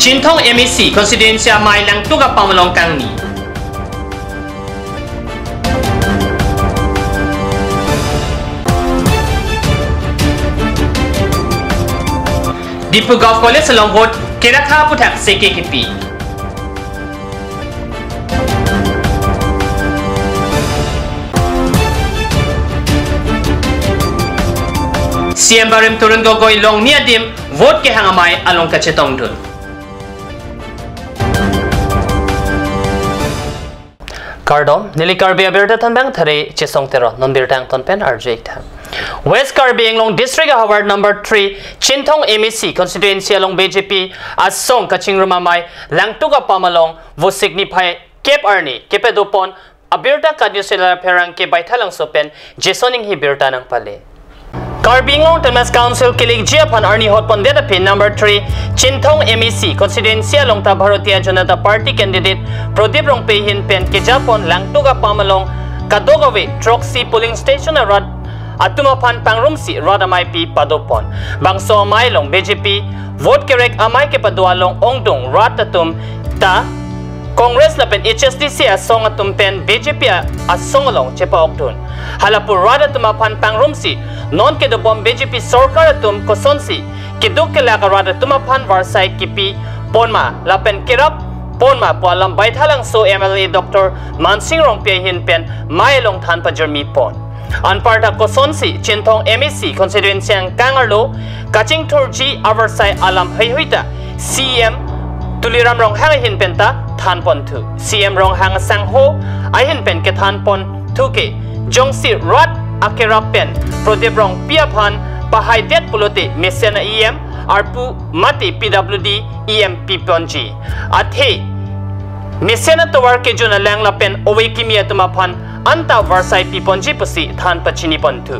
Chinthong MEC Constituency Mai Lang Tuga Pamalong Kang Ni. Dipu Golf College along vote Kerakha Putak CKKP. CM Barim Turun Gogoi Long Niadim vote ke hangamai along Kachetong Dun. Kardom Nili Karbi Abirta Tanbang Thare Chesong Tero Non Birtang Tonpen RJ. West Karbi Long District Award number 3 Chinthong MEC Constituency along BJP as song Kaching Rumamai Langtuga Pamalong vo signify Cape Arni Kepedupon Abirta Kadusela Perang ke Baitalang Sopen Jesoning Hibirta ng Pale. Karbi Long Temas Council Kilig Jiapan Arni Hotpon Data Pin number 3 Chinthong MEC Constituency along Bharatiya Janata Party candidate Pradip Rongpehin Pen ke Japon Langtuga Pamalong Kadogawe Troxy Polling Station Arad Atumapan pangrumsi radamai pi padopon bangso amai long BJP vote kerek amai ke padualong ongdong ratatum ta Congress lapen HSDC asong atum pen BJP asong along chepa okdun halapur radatumapan pangrumsi non ke dobom BJP sorkar atum kosonsi kiduk ke laka radatumapan varsai kipi ponma lapen kirap ponma palam baithalang so MLA Dr. Mansing Rongpehin pen mai long than pa jermi pon Anparta Kosonsi Chinthong MEC Constituency ang Kangarlo Kaching Turji Aversai Alam Hayhuita CM Tuliram Rong Hangahin Penta Thanpon 2 CM Rong Hang Sangho Ahin Pen ke Thanpon 2K Jongsi Rat Akerapen Prodip Rong Piapan Pahay Det Pulote Mesena EM Arpu Mati PWD EM Piponji Athe Mesena Towar ke Juna Lang Lapen Owe Kimia Tumapan Anta Varsai Piponji Pusi Than Pachini Pontu.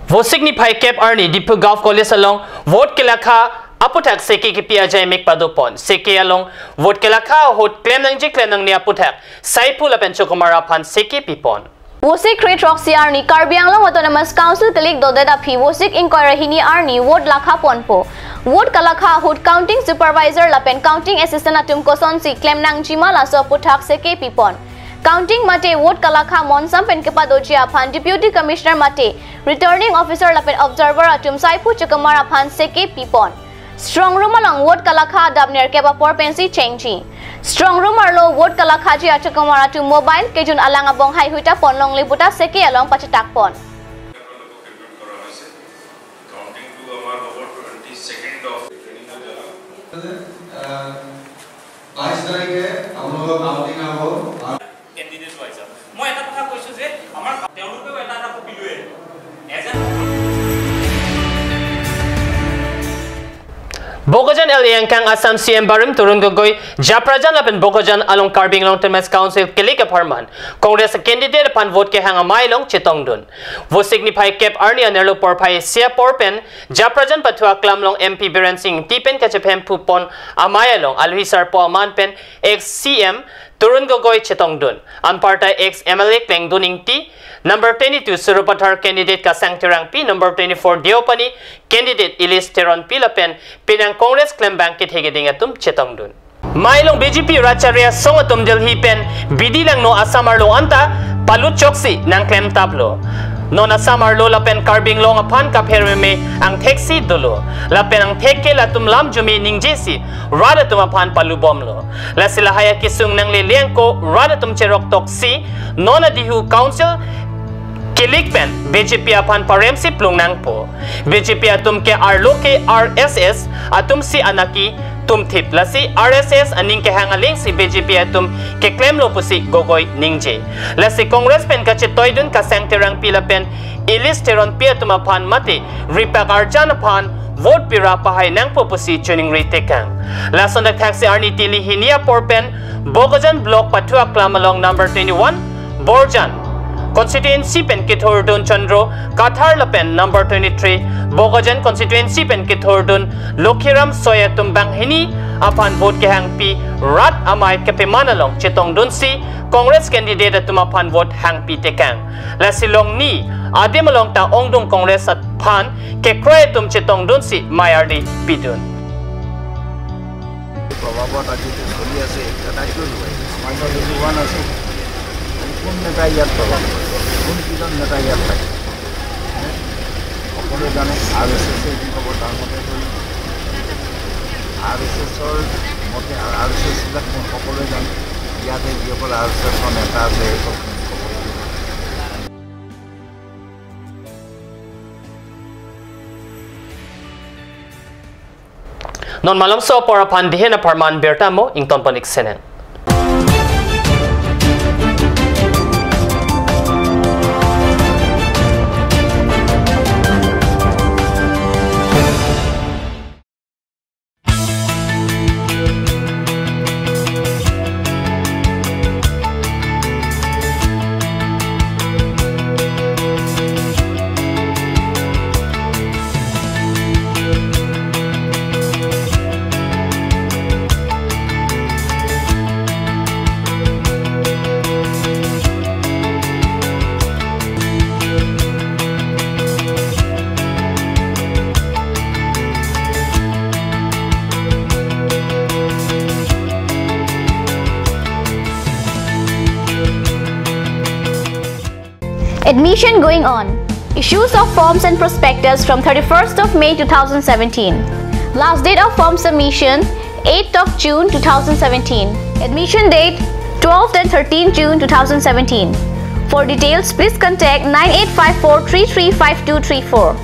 Vote signify Cape Arni Dipu Golf College along vote Kelakha Aputak Seki Kipia Jai Mek Padupon Seki along vote Kelakha hot claim nang ji claim nang ni Aputak Saipul Apen Chokumara Pan Seki Pipon. Wosik Create Roxy Arni Karbiang Long Autonomous Council Kalik Dodeda Pi Wosik Inquiry Hini Arni Ward Lakha Ponpo Ward Kalakha Hood Counting Supervisor Lapen Counting Assistant Atum Kosonsi Claim Nang Jimala So Putak Seke Pipon Counting Mate Ward Kalakha Monsam Pen Kepadoji Pan Deputy Commissioner Mate Returning Officer Lapen Observer Atum Saipu Chukamara Pan Seke Pipon Strong Room along Ward Kalakha Dabner Keba Por Pensi Chengchi Strong Room Arlo Ward Kalakha Ji Achukamara to Mobile Kejun Alangabong Hai Huita Pon Long Libuta Seke along Pachatak Pon candidate wise মই এটা কথা কৈছো যে আমাৰ তেওঁলোকেও এটা কপি লয় Bogojan Eliangkang Assam CM Barim Turun Gogoi Japrajan Lapen Bogojan along Karbing Long Term Council Kelika Parman Congress candidate upon vote ke hanga mai long Chetong Dun vote signify Cape Arni Anerlo Porpai Sia Porpen Japrajan Patua Klam Long MP Biren Singh Tipen Kachepem Pupon Amaya Long Alhisar Po Aman Pen ex CM Turun Gogoi Chetong Dun Anparta ex MLA Kleng Duning T Number 22 Surupathar candidate Kasang Tirang P Number 24 Diopani candidate Ilis Teron Pilapen Pinang Congress Claim Bank Kit Hegeding Atum Chetong Dun Mailong BJP Racharia Song Atum Delhi Pen Bidi lang no Asamarlo Anta Palut Choksi Nang Claim Tablo Non Asamarlo Lapen Karbing Long Apan Kapherme Ang Teksi Dulo Lapen Ang Teke Latum Lam Jumi Ning Jesi Radatum Apan Palubomlo La Silahaya Kisung Nang Liliangko Radatum Cherok Toksi Nona Dihu Council Kilikpen BJP apan paremsi plung nang po BJP atum ke arloke RSS atum si anaki tumthip lasi RSS aning ke hangaling si BJP atum ke claim lo pusi gogoy ningje lasi Congress pen ka chetoidun ka sangterang pilapen Ilis Teron pia atum apan mate ripak arjan apan vote pira pahay nang po pusi tuning ritekang lason dak taxi arni tili hinia porpen Bogojan block patua klam along number 21 Borjan Constituency pen Kithordun Chandro Kathar Lapen number 23 Bogojan Constituency pen Kithordun Lokhiram Soya Tumbang Hini apan vote ke hang pi rat amai ke pemanalong Chetong Dunsi Congress candidate at tumapan vote hang pitekang. La silong ni adi malong ta ongdong Congress at pan ke kroe tum chitong dun si Mayardi Pidun. Probably I did this that I do. I know the one or two. That I yet for that I yet. Okole done RSS about RSS or RSS that Okole done. Yeah, they give RSS on a Non malam so por apan dihen a parman bertamo ington panik senen. Admission going on. Issues of forms and prospectus from 31st of May 2017. Last date of form submission 8th of June 2017. Admission date 12th and 13th June 2017. For details, please contact 9854335234.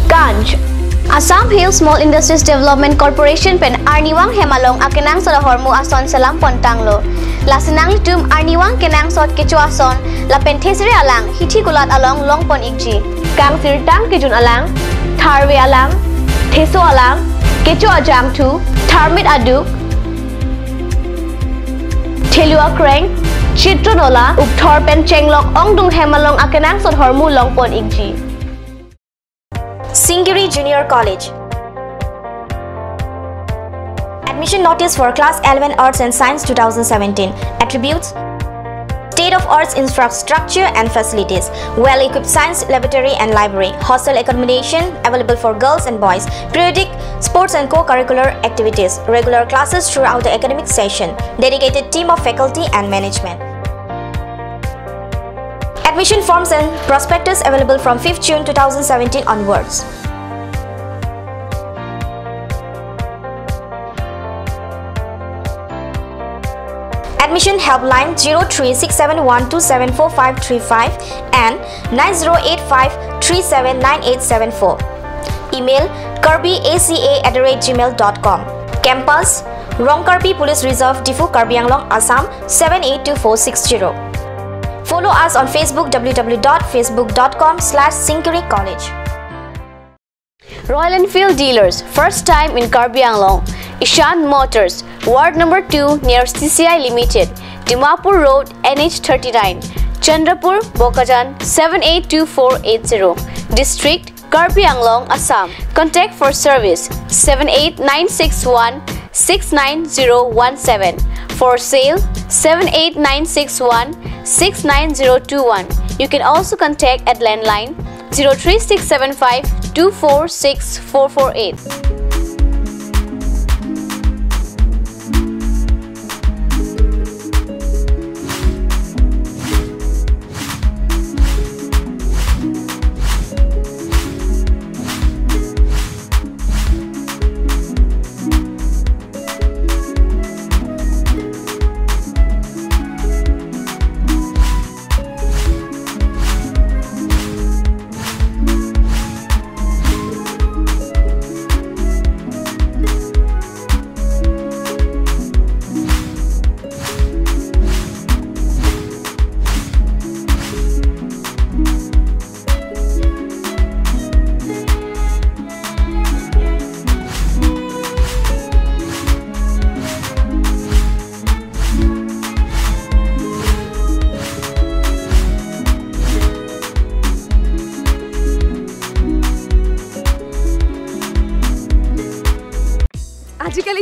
Ganj Assam Hill Small Industries Development Corporation pen Arniwang Hemalong akenang sa hormu ason salam pontanglo. Lasinang litum Arniwang kenang sot kecuason la penthesre alang hithi kulat along longpon ikji. Kang sirtang kejun alang, tharwe alang, theso alang, kecu ajam tu, tharmit aduk, thelua kreng, chitronola, ukthor pen chenglok ongdung Hemalong akenang sot hormu longpon ikji. Singiri Junior College. Admission notice for Class 11 Arts and Science 2017. Attributes: state-of-art infrastructure and facilities, well-equipped science laboratory and library, hostel accommodation available for girls and boys, periodic sports and co-curricular activities, regular classes throughout the academic session, dedicated team of faculty and management. Admission forms and prospectus available from 5th June 2017 onwards. Admission helpline 036712745535 and 9085379874. Email kirby.aca@gmail.com. Campus Rongkarbi Police Reserve Difu Karbi Anglong Assam 782460. Follow us on Facebook www.facebook.com/Singiri College. Royal Enfield dealers, first time in Karbi Anglong. Ishan Motors, Ward number 2 near CCI Limited, Dimapur Road, NH39, Chandrapur, Bokajan 782480. District Karbi Anglong, Assam. Contact for service 78961 69017. For sale 78961 69021. You can also contact at landline 03675 246448.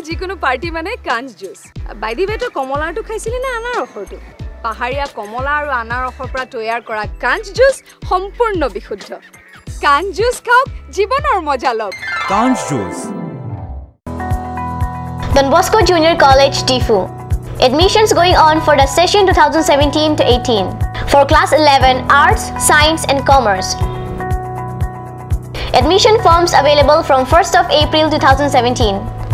যিকোনো পাৰ্টি মানে কাঞ্জ জুচ বাইদি বেটো কমলাটো খাইছিলি না আনাৰসটো পাহাৰীয়া কমলা আৰু আনাৰসৰ পৰা তৈয়াৰ কৰা কাঞ্জ জুচ সম্পূৰ্ণ বিশুদ্ধ কাঞ্জ জুচ খাওক জীৱনৰ মজা লওক কাঞ্জ juice Don Bosco Junior College, Tifu. Admissions going on for the session 2017 to 18 for class 11 Arts, Science and Commerce. Admission forms available from 1st of April 2017.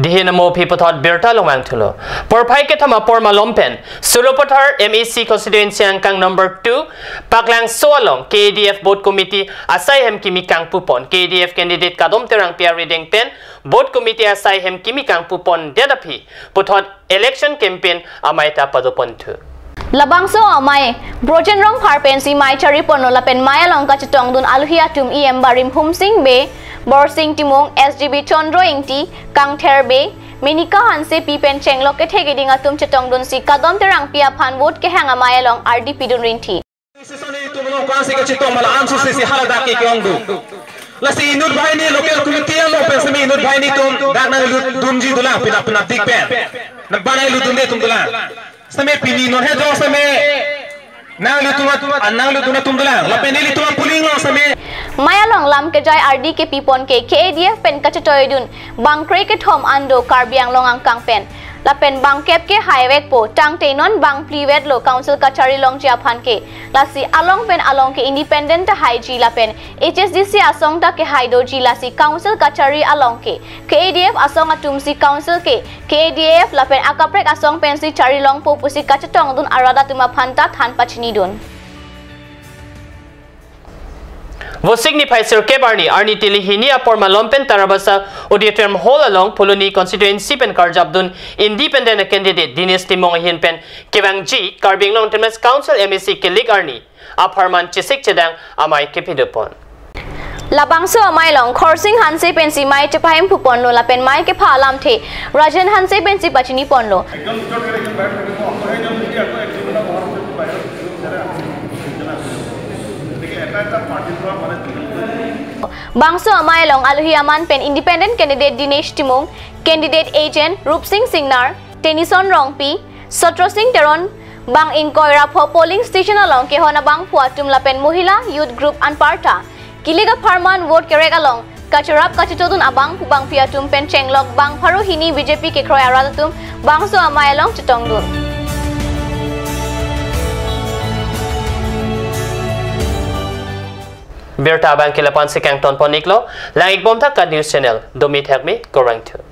Dihinamo pipotot birta lomang tulo. Porpai ke thama porma lompen. Surupotar MEC constituency angkang number 2. Paklang soalong KDF board committee asai hem kimi kang pupon. KDF candidate kadom terang pia reading pen. Board committee asai hem kimi kang pupon dedapi. Putot election campaign amay ta padupon tu. Labangso amay brojen rong harpen si mai chari pono lapen maya long ka chitong dun alhia tum em barim humsing be borsing timong SGB chondro ingti kang therbe menika hanse pipen chenglok ke thege dinga tum chitong dun si kadom terang pia phan vote ke hanga maya long RDP dun rinthi sesone tumno kansi ke chitong mala ansu se halada ke kyongdu lasi inur bhai ni local committee lo pesme inur bhai ni tum dagna dumji dula pina pina dikpen na banai lu dunde tum dula समय पीनी नो है जो समय नांगले तुम दुला लपेनेली तुम पुलिंग लो समय Maya long lam ke jai RD ke pipon ke KDF pen kachatoy dun bangkre ke thom ando karbiang long ang kang pen la pen bangkep ke highway po tang te non bang privet lo council kachari long chia phan ke la si along pen along ke independent high ji la pen HSDC asong ta ke haido ji la si council kachari along ke KDF asong atum si council ke KDF la pen akaprek asong pen si chari long po pusi kachatong dun arada tuma phanta than pachini dun Wo signify Sir Kebarni Arni Tili Hinia Porma Lompen Tarabasa Auditorium Hall along Poloni constituency pen Karjabdun independent candidate Dinesh Timong Hinpen Kevang G Karbing Long Temes Council MEC Kilik Arni Aparman Chisik Chedang Amai Kepidupon Labangso amai long khorsing hanse pensi mai chapahim pupon lo la pen mai ke phalam the Rajan hanse pensi pachini ponlo Bangso amai long aluhi aman pen independent candidate Dinesh Timong candidate agent Rup Singh Singnar Tennyson Rongpi Sotro Singh Teron bang inkoira pho polling station along ke hona bang puatum la pen mohila youth group anparta Kiliga Farman vote kerek along Kacharap kachitodun abang pubang piatum pen chenglok bang pharu hini BJP ke kroy aradatum bangso amai along chitongdun Berta Bang Kilapan si Kang Ton Poniklo, Langig Bomta Ka News Channel, Domit Hagmi, Korang Tu.